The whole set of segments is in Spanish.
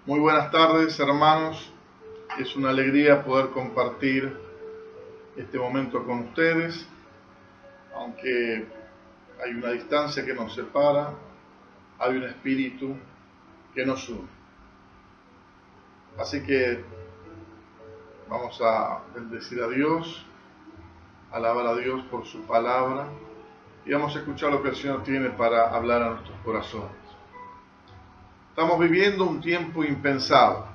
Muy buenas tardes, hermanos. Es una alegría poder compartir este momento con ustedes, aunque hay una distancia que nos separa, hay un espíritu que nos une. Así que vamos a bendecir a Dios, alabar a Dios por su palabra y vamos a escuchar lo que el Señor tiene para hablar a nuestros corazones. Estamos viviendo un tiempo impensado.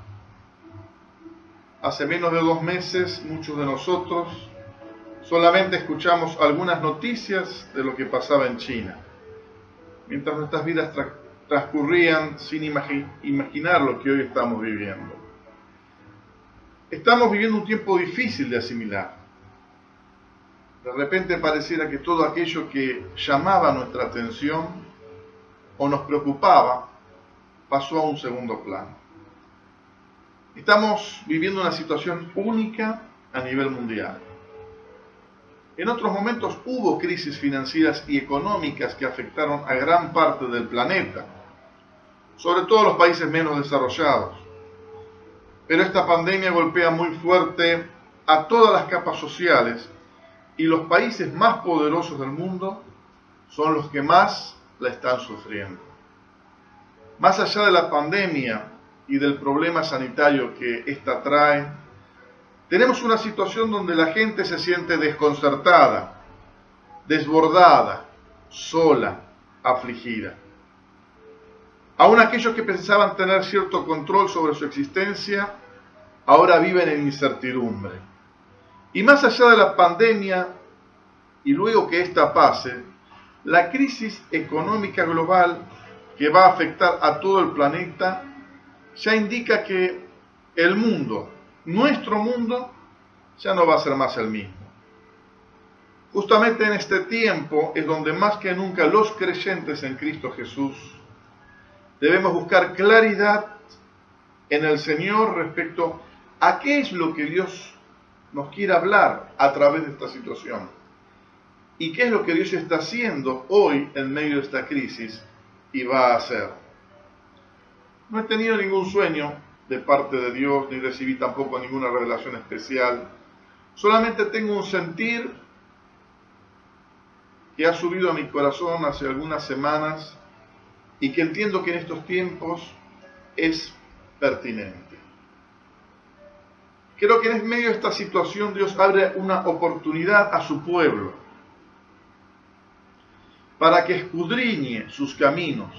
Hace menos de 2 meses, muchos de nosotros solamente escuchamos algunas noticias de lo que pasaba en China, mientras nuestras vidas transcurrían sin imaginar lo que hoy estamos viviendo. Estamos viviendo un tiempo difícil de asimilar. De repente pareciera que todo aquello que llamaba nuestra atención o nos preocupaba pasó a un segundo plano. Estamos viviendo una situación única a nivel mundial. En otros momentos hubo crisis financieras y económicas que afectaron a gran parte del planeta, sobre todo los países menos desarrollados. Pero esta pandemia golpea muy fuerte a todas las capas sociales y los países más poderosos del mundo son los que más la están sufriendo. Más allá de la pandemia y del problema sanitario que esta trae, tenemos una situación donde la gente se siente desconcertada, desbordada, sola, afligida. Aún aquellos que pensaban tener cierto control sobre su existencia, ahora viven en incertidumbre. Y más allá de la pandemia, y luego que ésta pase, la crisis económica global que va a afectar a todo el planeta, ya indica que el mundo, nuestro mundo, ya no va a ser más el mismo. Justamente en este tiempo es donde más que nunca los creyentes en Cristo Jesús debemos buscar claridad en el Señor respecto a qué es lo que Dios nos quiere hablar a través de esta situación y qué es lo que Dios está haciendo hoy en medio de esta crisis y va a hacer. No he tenido ningún sueño de parte de Dios, ni recibí tampoco ninguna revelación especial. Solamente tengo un sentir que ha subido a mi corazón hace algunas semanas y que entiendo que en estos tiempos es pertinente. Creo que en medio de esta situación Dios abre una oportunidad a su pueblo para que escudriñe sus caminos,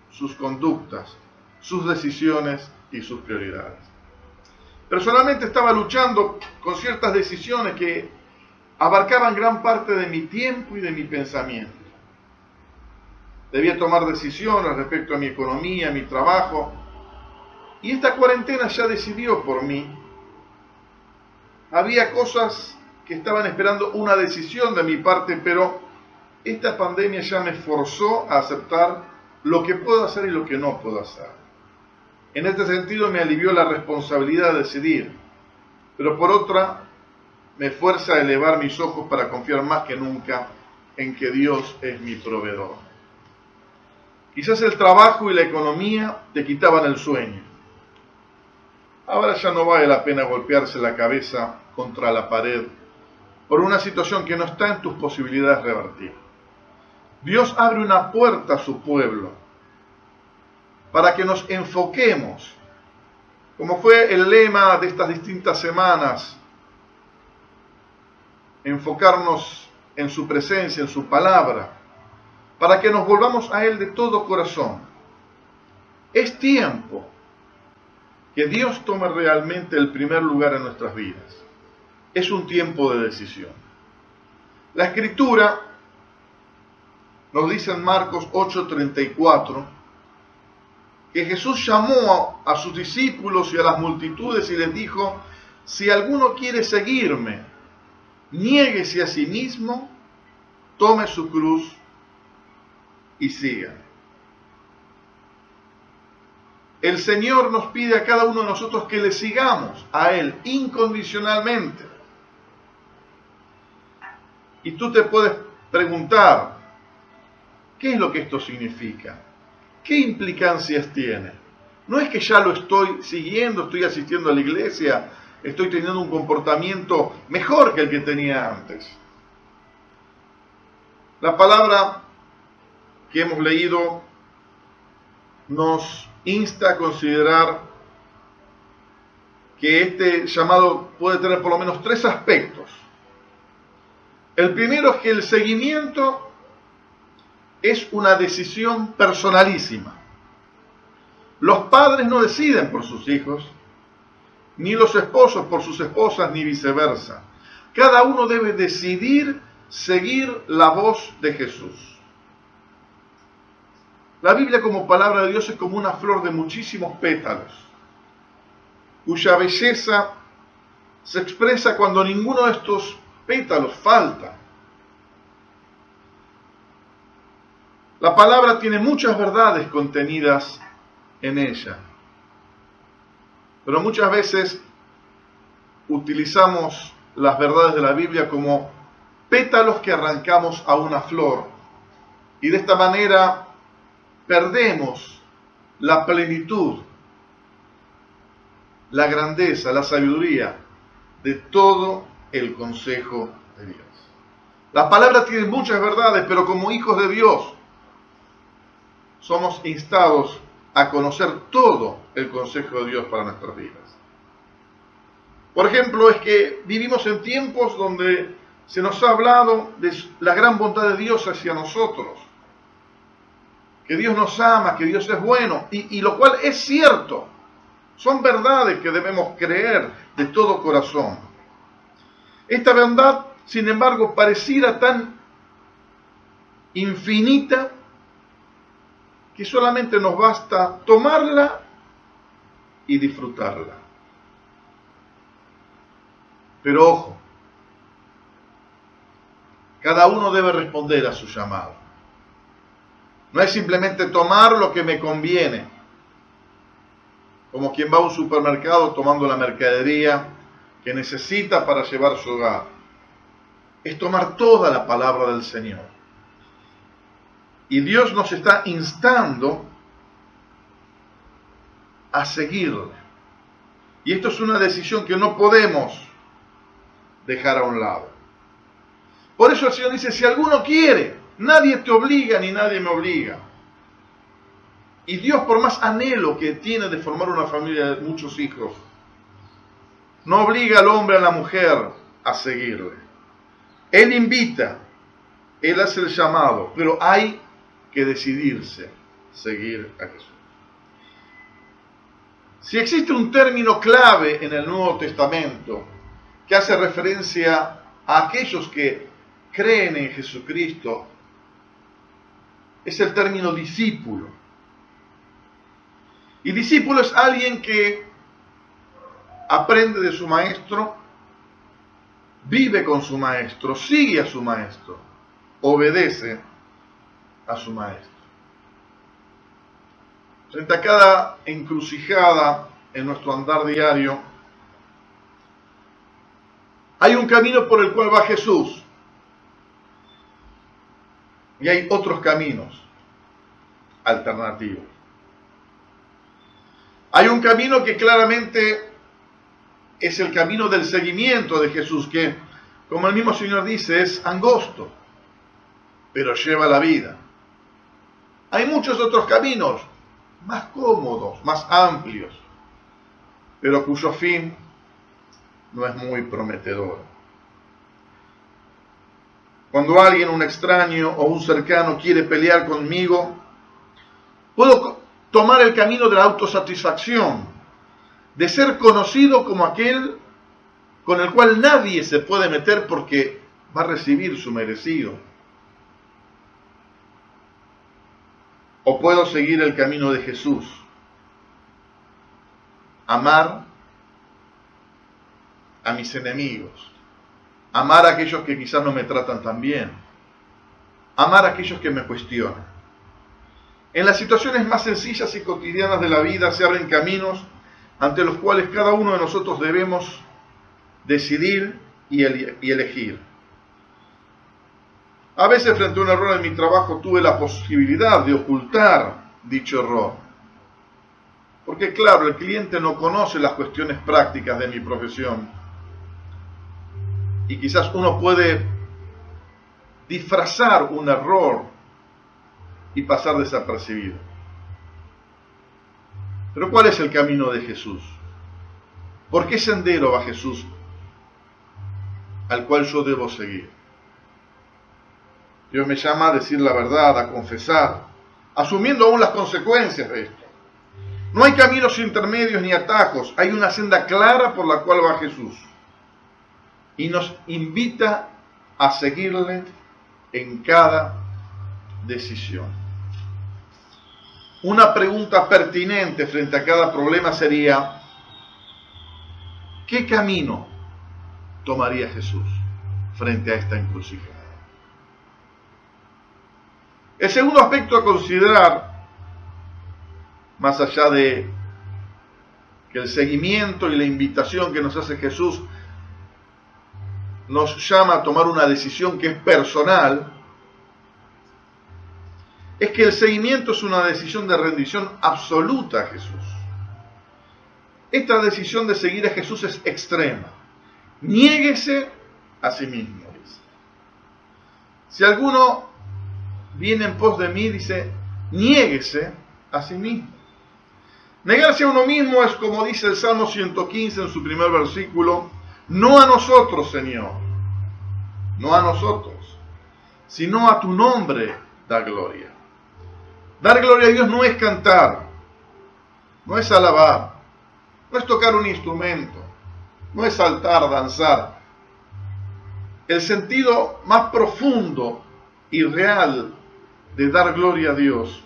sus conductas, sus decisiones y sus prioridades. Personalmente estaba luchando con ciertas decisiones que abarcaban gran parte de mi tiempo y de mi pensamiento. Debía tomar decisiones respecto a mi economía, a mi trabajo, y esta cuarentena ya decidió por mí. Había cosas que estaban esperando una decisión de mi parte, pero esta pandemia ya me forzó a aceptar lo que puedo hacer y lo que no puedo hacer. En este sentido me alivió la responsabilidad de decidir, pero por otra me fuerza a elevar mis ojos para confiar más que nunca en que Dios es mi proveedor. Quizás el trabajo y la economía te quitaban el sueño. Ahora ya no vale la pena golpearse la cabeza contra la pared por una situación que no está en tus posibilidades de revertir. Dios abre una puerta a su pueblo para que nos enfoquemos, como fue el lema de estas distintas semanas, enfocarnos en su presencia, en su palabra, para que nos volvamos a Él de todo corazón. Es tiempo que Dios tome realmente el primer lugar en nuestras vidas. Es un tiempo de decisión. La Escritura nos dice en Marcos 8:34 que Jesús llamó a sus discípulos y a las multitudes y les dijo: si alguno quiere seguirme, niéguese a sí mismo, tome su cruz y siga. El Señor nos pide a cada uno de nosotros que le sigamos a Él incondicionalmente. Y tú te puedes preguntar, ¿qué es lo que esto significa? ¿Qué implicancias tiene? no es que ya lo estoy siguiendo, estoy asistiendo a la iglesia, estoy teniendo un comportamiento mejor que el que tenía antes. La palabra que hemos leído nos insta a considerar que este llamado puede tener por lo menos 3 aspectos. El primero es que el seguimiento es una decisión personalísima. Los padres no deciden por sus hijos, ni los esposos por sus esposas, ni viceversa. Cada uno debe decidir seguir la voz de Jesús. La Biblia como palabra de Dios es como una flor de muchísimos pétalos, cuya belleza se expresa cuando ninguno de estos pétalos falta. La palabra tiene muchas verdades contenidas en ella, pero muchas veces utilizamos las verdades de la Biblia como pétalos que arrancamos a una flor, y de esta manera perdemos la plenitud, la grandeza, la sabiduría de todo el consejo de Dios. La palabra tiene muchas verdades, pero como hijos de Dios somos instados a conocer todo el consejo de Dios para nuestras vidas. Por ejemplo, es que vivimos en tiempos donde se nos ha hablado de la gran bondad de Dios hacia nosotros, que Dios nos ama, que Dios es bueno, y lo cual es cierto. Son verdades que debemos creer de todo corazón. Esta verdad, sin embargo, pareciera tan infinita que solamente nos basta tomarla y disfrutarla. Pero ojo, cada uno debe responder a su llamado. No es simplemente tomar lo que me conviene, como quien va a un supermercado tomando la mercadería que necesita para llevar su hogar. Es tomar toda la palabra del Señor. Y Dios nos está instando a seguirle. Y esto es una decisión que no podemos dejar a un lado. Por eso el Señor dice, si alguno quiere, nadie te obliga ni nadie me obliga. Y Dios, por más anhelo que tiene de formar una familia de muchos hijos, no obliga al hombre, a la mujer, a seguirle. Él invita, Él hace el llamado, pero hay que decidirse seguir a Jesús. Si existe un término clave en el Nuevo Testamento que hace referencia a aquellos que creen en Jesucristo, es el término discípulo. Y discípulo es alguien que aprende de su maestro, vive con su maestro, sigue a su maestro, obedece a su maestro. Frente a cada encrucijada en nuestro andar diario, hay un camino por el cual va Jesús y hay otros caminos alternativos. Hay un camino que claramente es el camino del seguimiento de Jesús, que, como el mismo Señor dice, es angosto, pero lleva la vida. Hay muchos otros caminos, más cómodos, más amplios, pero cuyo fin no es muy prometedor. Cuando alguien, un extraño o un cercano, quiere pelear conmigo, puedo tomar el camino de la autosatisfacción, de ser conocido como aquel con el cual nadie se puede meter porque va a recibir su merecido. O puedo seguir el camino de Jesús, amar a mis enemigos, amar a aquellos que quizás no me tratan tan bien, amar a aquellos que me cuestionan. En las situaciones más sencillas y cotidianas de la vida se abren caminos ante los cuales cada uno de nosotros debemos decidir y elegir. A veces, frente a un error en mi trabajo, tuve la posibilidad de ocultar dicho error. Porque claro, el cliente no conoce las cuestiones prácticas de mi profesión. Y quizás uno puede disfrazar un error y pasar desapercibido. Pero ¿cuál es el camino de Jesús? ¿Por qué sendero va Jesús al cual yo debo seguir? Dios me llama a decir la verdad, a confesar, asumiendo aún las consecuencias de esto. No hay caminos intermedios ni atajos, hay una senda clara por la cual va Jesús. Y nos invita a seguirle en cada decisión. Una pregunta pertinente frente a cada problema sería: ¿qué camino tomaría Jesús frente a esta encrucijada? El segundo aspecto a considerar, más allá de que el seguimiento y la invitación que nos hace Jesús nos llama a tomar una decisión que es personal, es que el seguimiento es una decisión de rendición absoluta a Jesús. Esta decisión de seguir a Jesús es extrema. Niéguese a sí mismo, dice. Si alguno viene en pos de mí, dice, niéguese a sí mismo. Negarse a uno mismo es, como dice el Salmo 115 en su primer versículo, no a nosotros, Señor, no a nosotros, sino a tu nombre da gloria. Dar gloria a Dios no es cantar, no es alabar, no es tocar un instrumento, no es saltar, danzar. El sentido más profundo y real de dar gloria a Dios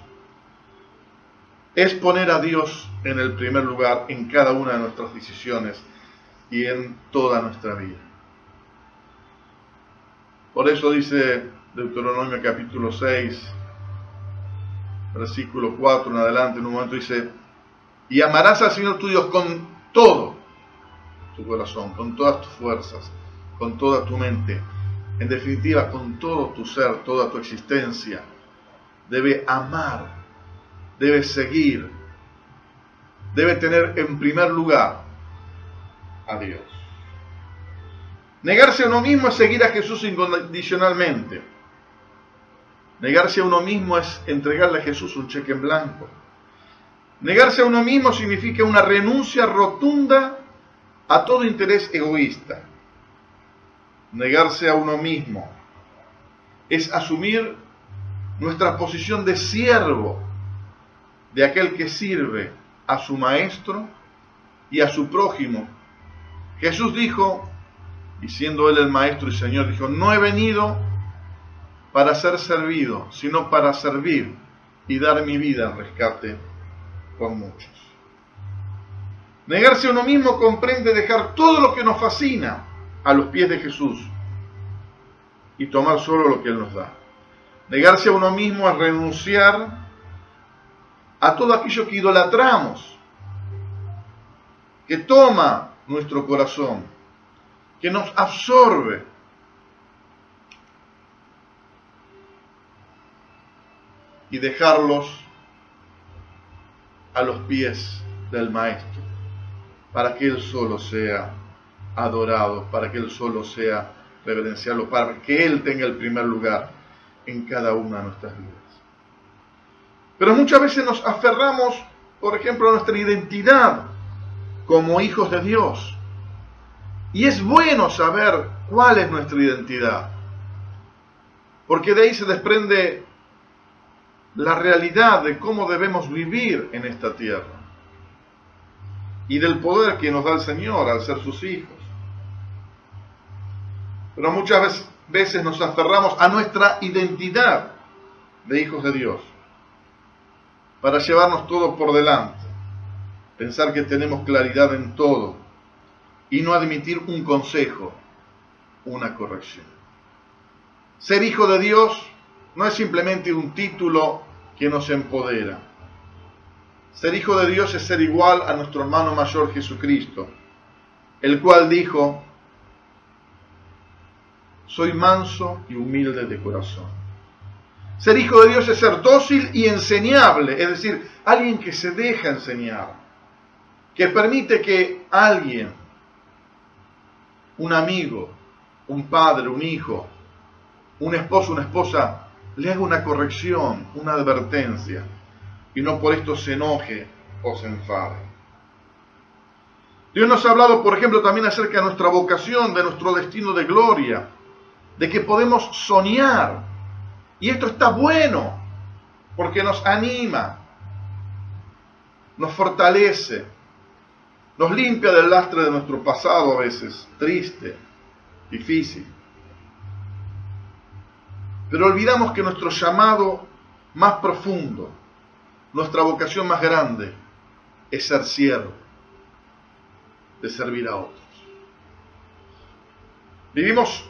es poner a Dios en el primer lugar en cada una de nuestras decisiones y en toda nuestra vida. Por eso dice Deuteronomio capítulo 6, versículo 4 en adelante, en un momento dice: y amarás al Señor tu Dios con todo tu corazón, con todas tus fuerzas, con toda tu mente, en definitiva con todo tu ser, toda tu existencia. Debe amar, debe seguir, debe tener en primer lugar a Dios. Negarse a uno mismo es seguir a Jesús incondicionalmente. Negarse a uno mismo es entregarle a Jesús un cheque en blanco. Negarse a uno mismo significa una renuncia rotunda a todo interés egoísta. Negarse a uno mismo es asumir nuestra posición de siervo, de aquel que sirve a su maestro y a su prójimo. Jesús dijo, y siendo él el maestro y señor, dijo: no he venido para ser servido, sino para servir y dar mi vida en rescate por muchos. Negarse a uno mismo comprende dejar todo lo que nos fascina a los pies de Jesús y tomar solo lo que Él nos da. Negarse a uno mismo es renunciar a todo aquello que idolatramos, que toma nuestro corazón, que nos absorbe. Y dejarlos a los pies del Maestro, para que Él solo sea adorado, para que Él solo sea reverenciado, para que Él tenga el primer lugar en cada una de nuestras vidas. Pero muchas veces nos aferramos, por ejemplo, a nuestra identidad como hijos de Dios. Y es bueno saber cuál es nuestra identidad, porque de ahí se desprende la realidad de cómo debemos vivir en esta tierra y del poder que nos da el Señor al ser sus hijos. Pero muchas veces nos aferramos a nuestra identidad de hijos de Dios para llevarnos todo por delante, pensar que tenemos claridad en todo y no admitir un consejo, una corrección. Ser hijo de Dios no es simplemente un título que nos empodera. Ser hijo de Dios es ser igual a nuestro hermano mayor Jesucristo, el cual dijo: soy manso y humilde de corazón. Ser hijo de Dios es ser dócil y enseñable, es decir, alguien que se deja enseñar, que permite que alguien, un amigo, un padre, un hijo, un esposo, una esposa, le haga una corrección, una advertencia, y no por esto se enoje o se enfade. Dios nos ha hablado, por ejemplo, también acerca de nuestra vocación, de nuestro destino de gloria, de que podemos soñar. Y esto está bueno, porque nos anima, nos fortalece, nos limpia del lastre de nuestro pasado a veces, triste, difícil. Pero olvidamos que nuestro llamado más profundo, nuestra vocación más grande, es ser siervo, de servir a otros. Vivimos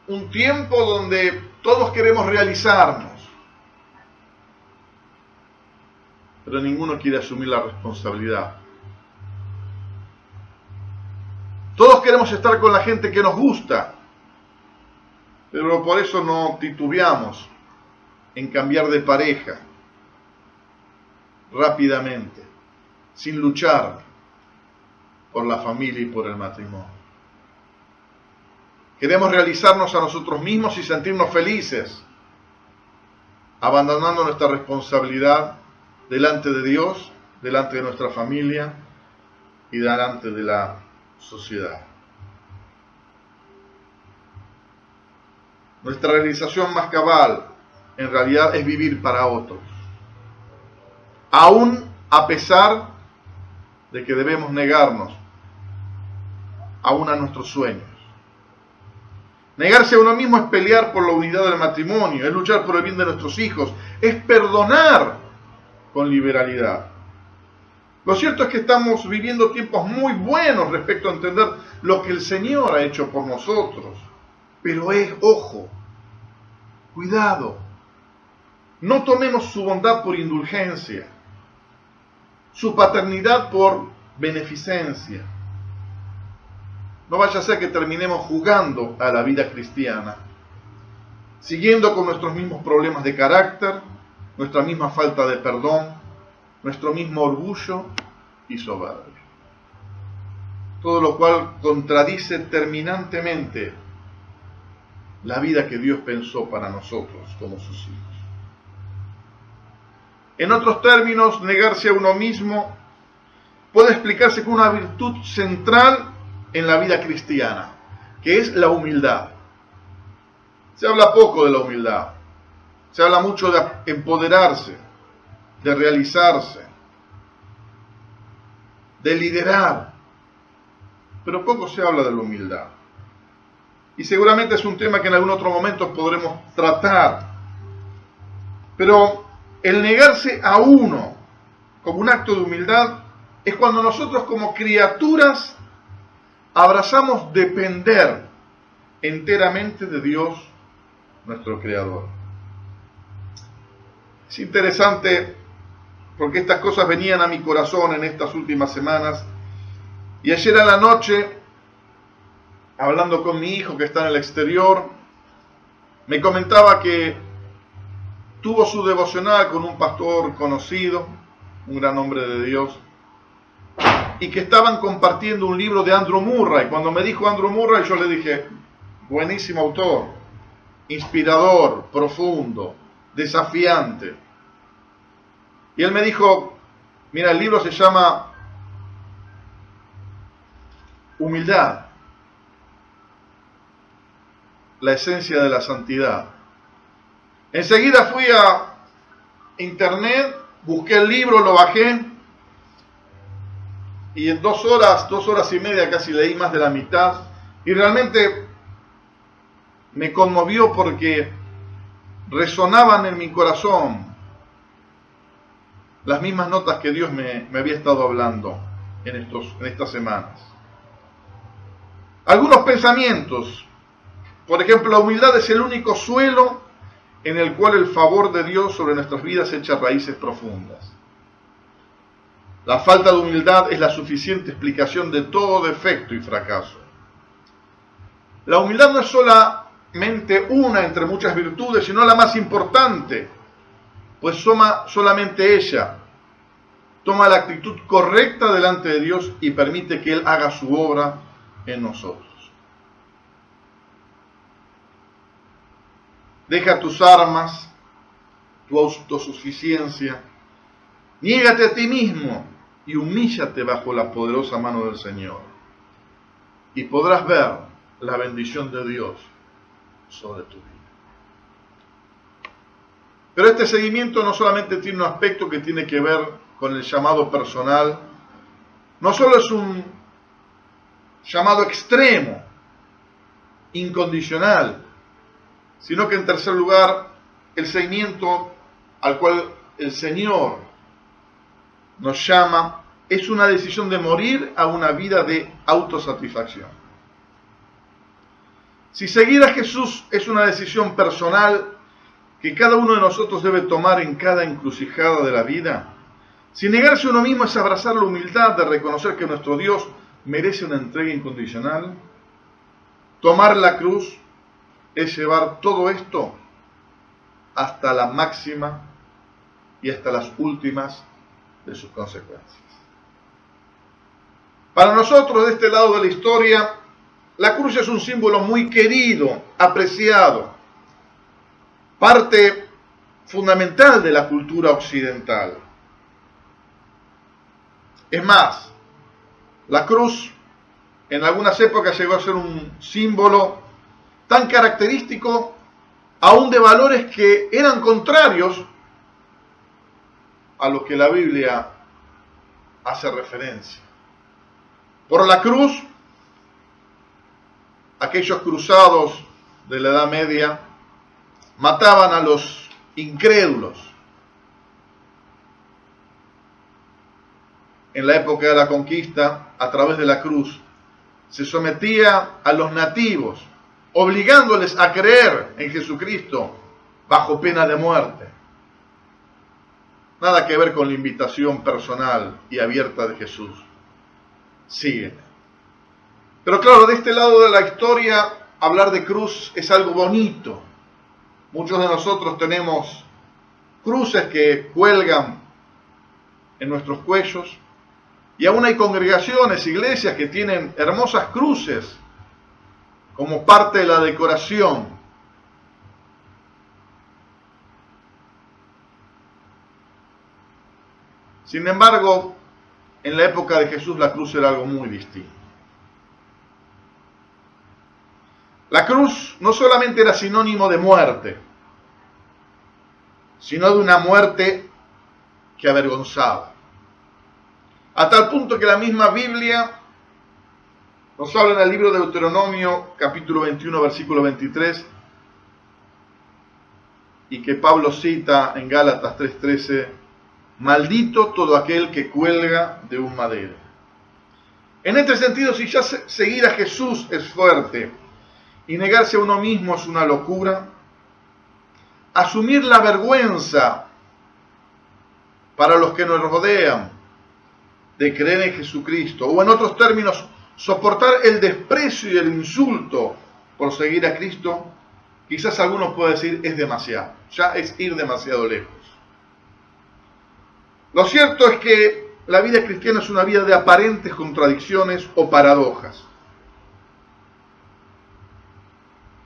un tiempo donde todos queremos realizarnos, pero ninguno quiere asumir la responsabilidad. Todos queremos estar con la gente que nos gusta, pero por eso no titubeamos en cambiar de pareja rápidamente, sin luchar por la familia y por el matrimonio. Queremos realizarnos a nosotros mismos y sentirnos felices, abandonando nuestra responsabilidad delante de Dios, delante de nuestra familia y delante de la sociedad. Nuestra realización más cabal en realidad es vivir para otros, aún a pesar de que debemos negarnos aún a nuestros sueños. Negarse a uno mismo es pelear por la unidad del matrimonio, es luchar por el bien de nuestros hijos, es perdonar con liberalidad. Lo cierto es que estamos viviendo tiempos muy buenos respecto a entender lo que el Señor ha hecho por nosotros. Pero ojo, cuidado, no tomemos su bondad por indulgencia, su paternidad por beneficencia. No vaya a ser que terminemos jugando a la vida cristiana, siguiendo con nuestros mismos problemas de carácter, nuestra misma falta de perdón, nuestro mismo orgullo y soberbia. Todo lo cual contradice terminantemente la vida que Dios pensó para nosotros como sus hijos. En otros términos, negarse a uno mismo puede explicarse como una virtud central en la vida cristiana, que es la humildad. Se habla poco de la humildad, se habla mucho de empoderarse, de realizarse, de liderar, pero poco se habla de la humildad. Y seguramente es un tema que en algún otro momento podremos tratar, pero el negarse a uno como un acto de humildad es cuando nosotros como criaturas abrazamos depender enteramente de Dios, nuestro Creador. Es interesante porque estas cosas venían a mi corazón en estas últimas semanas, y ayer a la noche, hablando con mi hijo que está en el exterior, me comentaba que tuvo su devocional con un pastor conocido, un gran hombre de Dios, y que estaban compartiendo un libro de Andrew Murray. Cuando me dijo Andrew Murray, yo le dije, buenísimo autor, inspirador, profundo, desafiante. Y él me dijo, mira, el libro se llama Humildad, la esencia de la santidad. Enseguida fui a internet, busqué el libro, lo bajé, y en 2 horas y media casi leí más de la mitad, y realmente me conmovió porque resonaban en mi corazón las mismas notas que Dios me había estado hablando en estas semanas. Algunos pensamientos, por ejemplo, la humildad es el único suelo en el cual el favor de Dios sobre nuestras vidas echa raíces profundas. La falta de humildad es la suficiente explicación de todo defecto y fracaso. La humildad no es solamente una entre muchas virtudes, sino la más importante, pues solamente ella toma la actitud correcta delante de Dios y permite que Él haga su obra en nosotros. Deja tus armas, tu autosuficiencia, niégate a ti mismo y humíllate bajo la poderosa mano del Señor. Y podrás ver la bendición de Dios sobre tu vida. Pero este seguimiento no solamente tiene un aspecto que tiene que ver con el llamado personal, no solo es un llamado extremo, incondicional, sino que en tercer lugar, el seguimiento al cual el Señor nos llama es una decisión de morir a una vida de autosatisfacción. Si seguir a Jesús es una decisión personal que cada uno de nosotros debe tomar en cada encrucijada de la vida, si negarse a uno mismo es abrazar la humildad de reconocer que nuestro Dios merece una entrega incondicional, tomar la cruz es llevar todo esto hasta la máxima y hasta las últimas de sus consecuencias. Para nosotros, de este lado de la historia, la cruz es un símbolo muy querido, apreciado, parte fundamental de la cultura occidental. Es más, la cruz en algunas épocas llegó a ser un símbolo tan característico aún de valores que eran contrarios a lo que la Biblia hace referencia. Por la cruz, aquellos cruzados de la Edad Media mataban a los incrédulos. En la época de la conquista, a través de la cruz, se sometía a los nativos, obligándoles a creer en Jesucristo bajo pena de muerte. Nada que ver con la invitación personal y abierta de Jesús. Sígueme. Pero claro, de este lado de la historia, hablar de cruz es algo bonito. Muchos de nosotros tenemos cruces que cuelgan en nuestros cuellos, y aún hay congregaciones, iglesias que tienen hermosas cruces como parte de la decoración. Sin embargo, en la época de Jesús la cruz era algo muy distinto. La cruz no solamente era sinónimo de muerte, sino de una muerte que avergonzaba. A tal punto que la misma Biblia nos habla en el libro de Deuteronomio, capítulo 21, versículo 23, y que Pablo cita en Gálatas 3:13, maldito todo aquel que cuelga de un madero. En este sentido, si ya seguir a Jesús es fuerte y negarse a uno mismo es una locura, asumir la vergüenza para los que nos rodean de creer en Jesucristo, o en otros términos, soportar el desprecio y el insulto por seguir a Cristo, quizás algunos puedan decir es demasiado, ya es ir demasiado lejos. Lo cierto es que la vida cristiana es una vida de aparentes contradicciones o paradojas.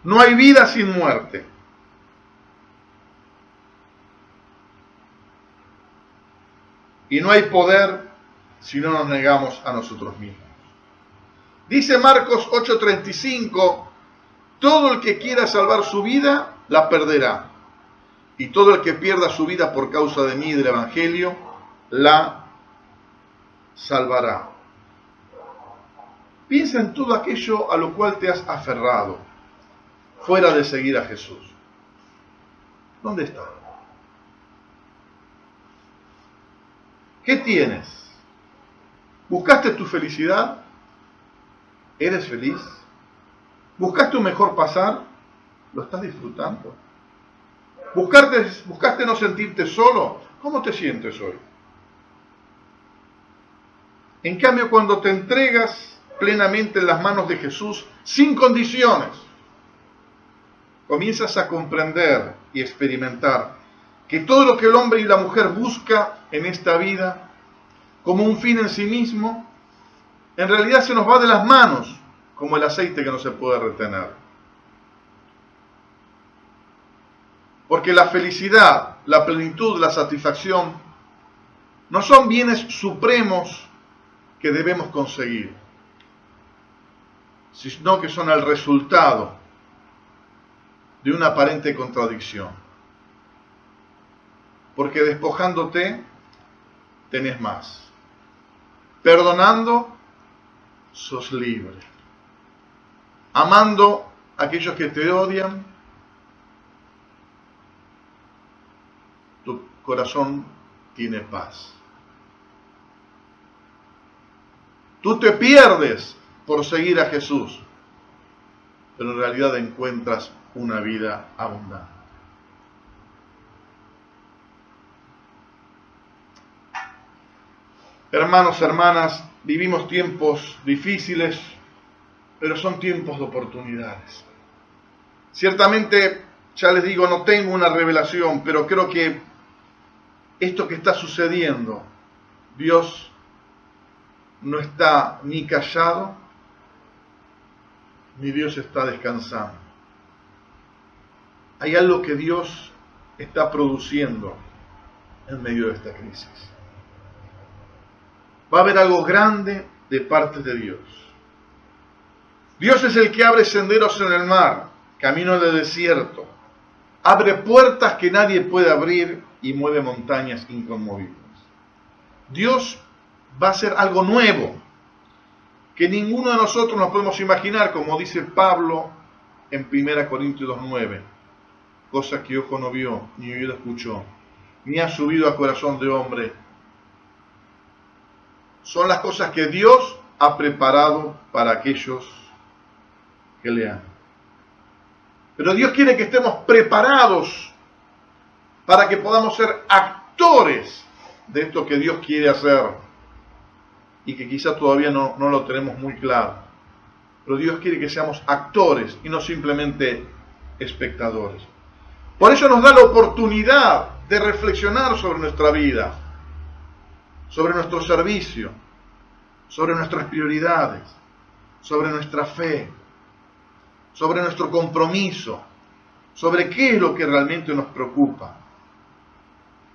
No hay vida sin muerte. Y no hay poder si no nos negamos a nosotros mismos. Dice Marcos 8:35, todo el que quiera salvar su vida, la perderá. Y todo el que pierda su vida por causa de mí y del Evangelio, la salvará. Piensa en todo aquello a lo cual te has aferrado, fuera de seguir a Jesús. ¿Dónde está? ¿Qué tienes? ¿Buscaste tu felicidad? ¿Eres feliz? ¿Buscaste un mejor pasar? ¿Lo estás disfrutando? ¿Buscaste no sentirte solo? ¿Cómo te sientes hoy? En cambio, cuando te entregas plenamente en las manos de Jesús, sin condiciones, comienzas a comprender y experimentar que todo lo que el hombre y la mujer busca en esta vida como un fin en sí mismo, en realidad se nos va de las manos como el aceite que no se puede retener. Porque la felicidad, la plenitud, la satisfacción no son bienes supremos que debemos conseguir, sino que son el resultado de una aparente contradicción. Porque despojándote, tenés más. Perdonando, sos libre. Amando a aquellos que te odian, tu corazón tiene paz. Tú te pierdes por seguir a Jesús, pero en realidad encuentras una vida abundante. Hermanos, hermanas, vivimos tiempos difíciles, pero son tiempos de oportunidades. Ciertamente, ya les digo, no tengo una revelación, pero creo que esto que está sucediendo, Dios no está ni callado, ni Dios está descansando. Hay algo que Dios está produciendo en medio de esta crisis. Va a haber algo grande de parte de Dios. Dios es el que abre senderos en el mar, caminos de desierto, abre puertas que nadie puede abrir y mueve montañas inconmovibles. Dios va a hacer algo nuevo que ninguno de nosotros nos podemos imaginar, como dice Pablo en 1 Corintios 2:9, cosa que ojo no vio, ni oído escuchó, ni ha subido a corazón de hombre. Son las cosas que Dios ha preparado para aquellos que le aman. Pero Dios quiere que estemos preparados para que podamos ser actores de esto que Dios quiere hacer y que quizá todavía no lo tenemos muy claro. Pero Dios quiere que seamos actores y no simplemente espectadores. Por eso nos da la oportunidad de reflexionar sobre nuestra vida, sobre nuestro servicio, sobre nuestras prioridades, sobre nuestra fe, sobre nuestro compromiso, sobre qué es lo que realmente nos preocupa.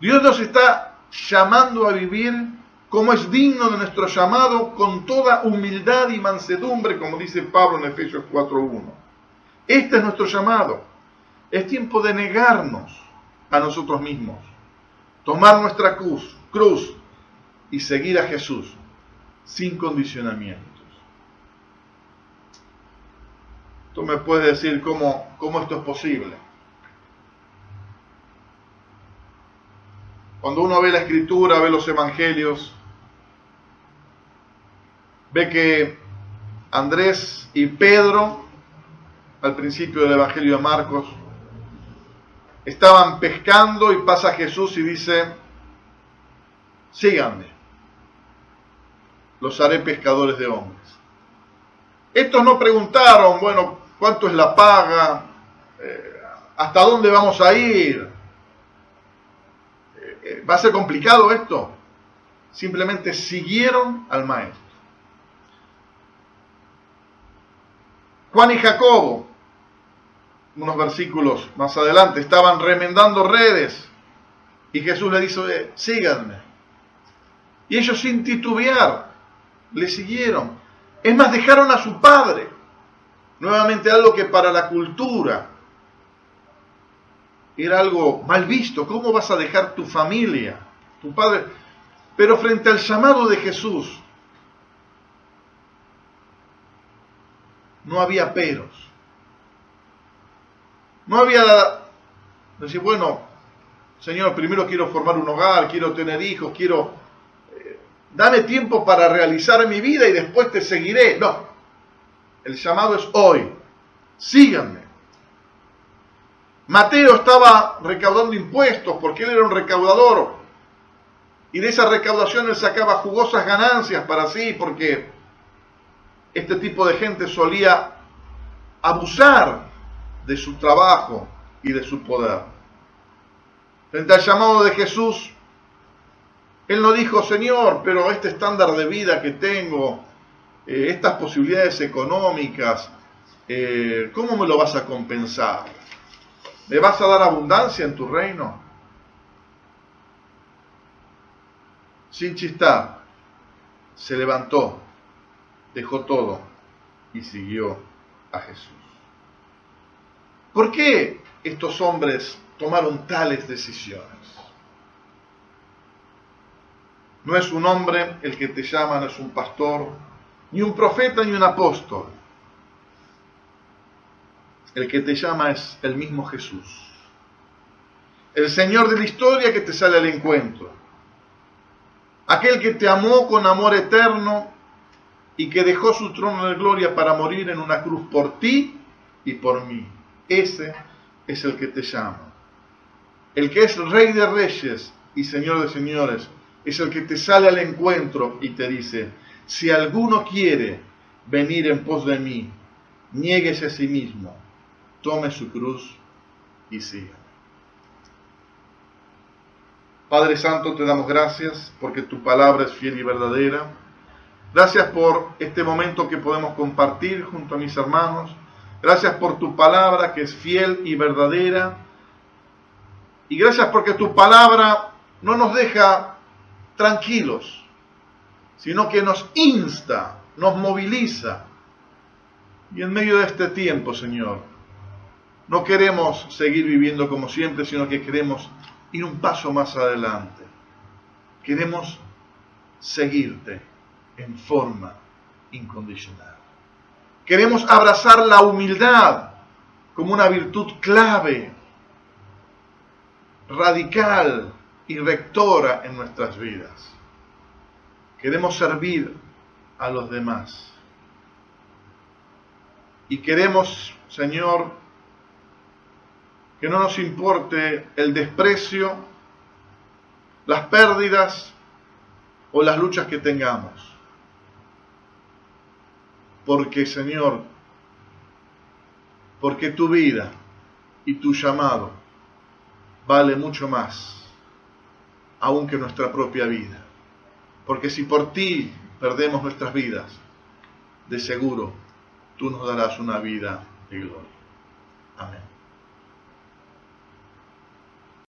Dios nos está llamando a vivir como es digno de nuestro llamado, con toda humildad y mansedumbre, como dice Pablo en Efesios 4:1. Este es nuestro llamado. Es tiempo de negarnos a nosotros mismos, tomar nuestra cruz y seguir a Jesús sin condicionamientos. Tú me puedes decir cómo esto es posible. Cuando uno ve la Escritura, ve los Evangelios, ve que Andrés y Pedro, al principio del Evangelio de Marcos, estaban pescando y pasa Jesús y dice: síganme, los haré pescadores de hombres. Estos no preguntaron, bueno, ¿cuánto es la paga? ¿Hasta dónde vamos a ir? ¿Va a ser complicado esto? Simplemente siguieron al Maestro. Juan y Jacobo, unos versículos más adelante, estaban remendando redes y Jesús le dice: síganme. Y ellos, sin titubear, le siguieron. Es más, dejaron a su padre. Nuevamente, algo que para la cultura era algo mal visto. ¿Cómo vas a dejar tu familia, tu padre? Pero frente al llamado de Jesús, no había peros. No había decir, bueno, Señor, primero quiero formar un hogar, quiero tener hijos, dame tiempo para realizar mi vida y después te seguiré. No, el llamado es hoy. Síganme. Mateo estaba recaudando impuestos porque él era un recaudador. Y de esa recaudación él sacaba jugosas ganancias para sí, porque este tipo de gente solía abusar de su trabajo y de su poder. Frente al llamado de Jesús, Él no dijo, Señor, pero este estándar de vida que tengo, estas posibilidades económicas, ¿cómo me lo vas a compensar? ¿Me vas a dar abundancia en tu reino? Sin chistar, se levantó, dejó todo y siguió a Jesús. ¿Por qué estos hombres tomaron tales decisiones? No es un hombre el que te llama, no es un pastor, ni un profeta, ni un apóstol. El que te llama es el mismo Jesús, el Señor de la historia que te sale al encuentro, aquel que te amó con amor eterno y que dejó su trono de gloria para morir en una cruz por ti y por mí. Ese es el que te llama. El que es Rey de Reyes y Señor de Señores es el que te sale al encuentro y te dice, si alguno quiere venir en pos de mí, niéguese a sí mismo, tome su cruz y sígame. Padre Santo, te damos gracias porque tu palabra es fiel y verdadera. Gracias por este momento que podemos compartir junto a mis hermanos. Gracias por tu palabra que es fiel y verdadera. Y gracias porque tu palabra no nos deja tranquilos, sino que nos insta, nos moviliza. Y en medio de este tiempo, Señor, no queremos seguir viviendo como siempre, sino que queremos ir un paso más adelante. Queremos seguirte en forma incondicional. Queremos abrazar la humildad como una virtud clave, radical y rectora en nuestras vidas. Queremos servir a los demás. Y queremos, Señor, que no nos importe el desprecio, las pérdidas o las luchas que tengamos. Porque, Señor, porque tu vida y tu llamado vale mucho más, aún que nuestra propia vida. Porque si por ti perdemos nuestras vidas, de seguro tú nos darás una vida de gloria. Amén.